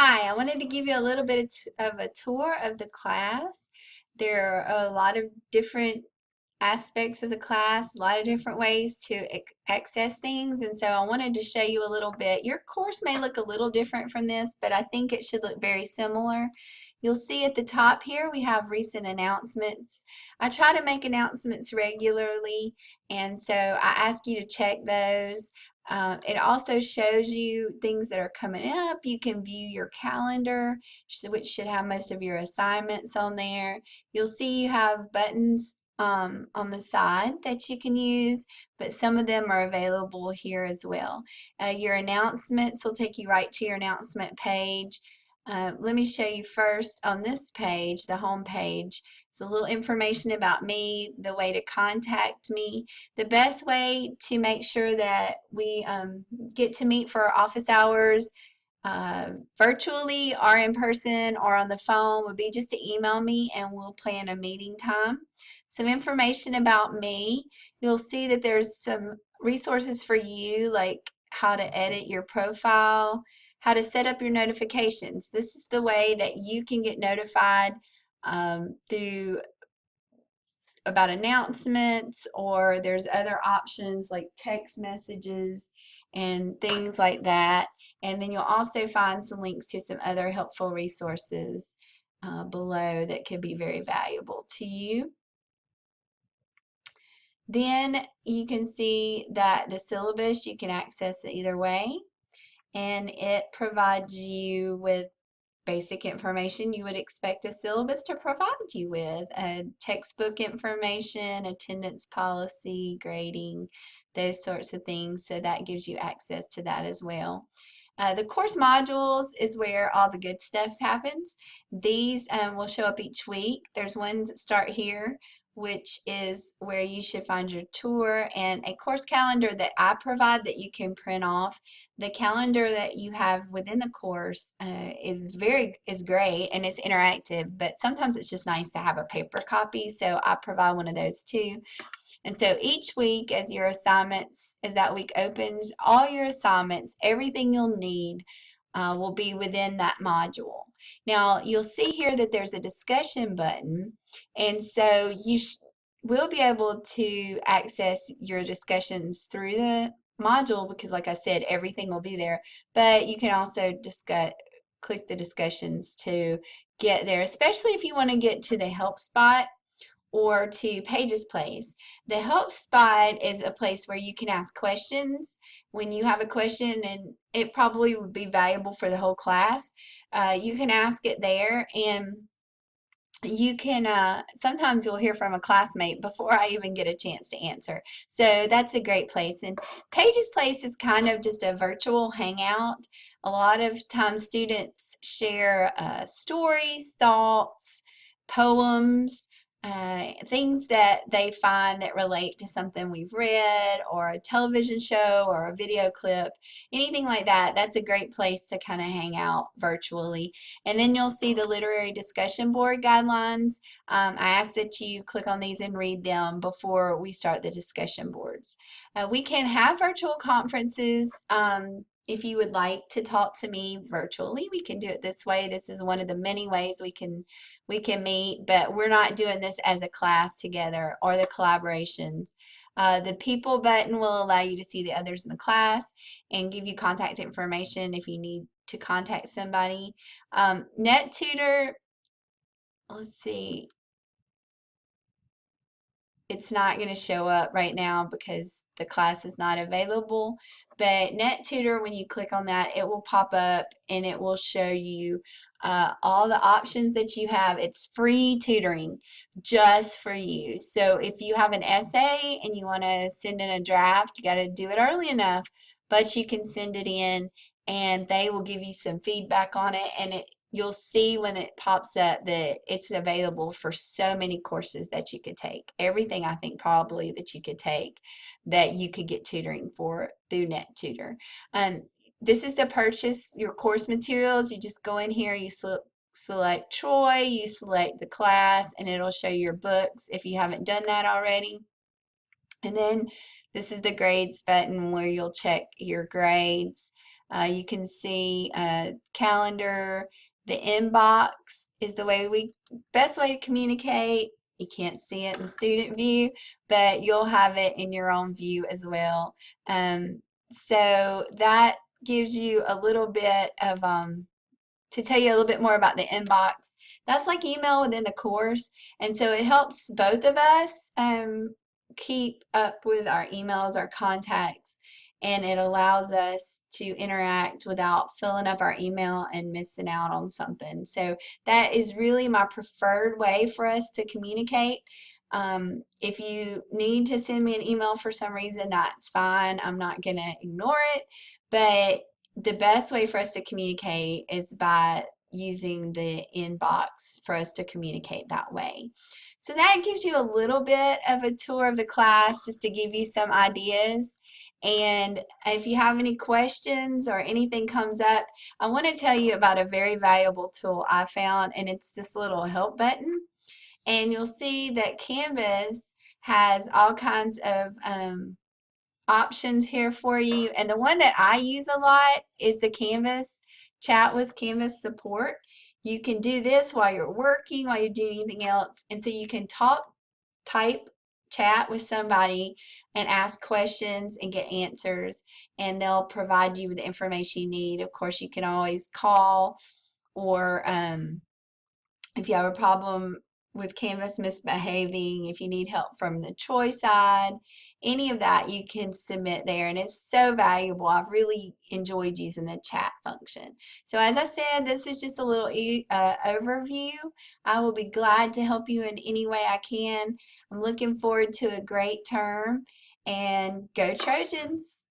Hi, I wanted to give you a little bit of a tour of the class. There are a lot of different aspects of the class, a lot of different ways to access things, and so I wanted to show you a little bit. Your course may look a little different from this, but I think it should look very similar. You'll see at the top here we have recent announcements. I try to make announcements regularly, and so I ask you to check those. It also shows you things that are coming up. You can view your calendar, which should have most of your assignments on there. You'll see you have buttons on the side that you can use, but some of them are available here as well. Your announcements will take you right to your announcement page. Let me show you first on this page, the home page. It's a little information about me, the way to contact me. The best way to make sure that we get to meet for our office hours virtually or in person or on the phone would be just to email me and we'll plan a meeting time. Some information about me. You'll see that there's some resources for you, like how to edit your profile, how to set up your notifications. This is the way that you can get notified through about announcements, or there's other options like text messages and things like that. And then you'll also find some links to some other helpful resources below that could be very valuable to you. Then you can see that the syllabus, you can access it either way, and it provides you with basic information you would expect a syllabus to provide you with, textbook information, attendance policy, grading, those sorts of things. So that gives you access to that as well. The course modules is where all the good stuff happens. These will show up each week. There's ones that start here, which is where you should find your tour, and a course calendar that I provide that you can print off. The calendar that you have within the course is great and it's interactive, but sometimes it's just nice to have a paper copy, so I provide one of those too. And so each week as that week opens, all your assignments, everything you'll need will be within that module. Now you'll see here that there's a discussion button, and so you will be able to access your discussions through the module because, like I said, everything will be there, but you can also click the discussions to get there, especially if you want to get to the help spot or to Pages Place. The help spot is a place where you can ask questions when you have a question, and it probably would be valuable for the whole class. You can ask it there, and you can sometimes you'll hear from a classmate before I even get a chance to answer. So that's a great place. And Pages Place is kind of just a virtual hangout. A lot of times students share stories, thoughts, poems, things that they find that relate to something we've read, or a television show, or a video clip, anything like that. That's a great place to kind of hang out virtually. And then you'll see the literary discussion board guidelines. I ask that you click on these and read them before we start the discussion boards. We can have virtual conferences. If you would like to talk to me virtually, we can do it this way. This is one of the many ways we can meet, but we're not doing this as a class together, or the collaborations. The people button will allow you to see the others in the class and give you contact information if you need to contact somebody. NetTutor, let's see, it's not going to show up right now because the class is not available, but NetTutor, when you click on that, it will pop up and it will show you all the options that you have. It's free tutoring just for you. So if you have an essay and you want to send in a draft, you got to do it early enough, but you can send it in and they will give you some feedback on it, and you'll see when it pops up that it's available for so many courses that you could take. Everything, I think, probably that you could take that you could get tutoring for through NetTutor. This is to purchase your course materials. You just go in here, you select Troy, you select the class, and it'll show your books if you haven't done that already. And then this is the grades button where you'll check your grades. You can see calendar. The inbox is the best way to communicate. You can't see it in the student view, but you'll have it in your own view as well. So that gives you a little bit of to tell you a little bit more about the inbox. That's like email within the course, and so it helps both of us keep up with our emails, our contacts, and it allows us to interact without filling up our email and missing out on something. So that is really my preferred way for us to communicate. If you need to send me an email for some reason, that's fine. I'm not going to ignore it, but the best way for us to communicate is by using the inbox for us to communicate that way. So that gives you a little bit of a tour of the class just to give you some ideas. And if you have any questions or anything comes up, I want to tell you about a very valuable tool I found, and it's this little help button. And you'll see that Canvas has all kinds of options here for you. And the one that I use a lot is the Canvas Chat with Canvas support. You can do this while you're working, while you're doing anything else. And so you can talk, type, chat with somebody and ask questions and get answers, and they'll provide you with the information you need. Of course, you can always call, or if you have a problem with Canvas misbehaving, if you need help from the Troy side, any of that you can submit there, and it's so valuable. I've really enjoyed using the chat function. So as I said, this is just a little overview. I will be glad to help you in any way I can. I'm looking forward to a great term, and go Trojans!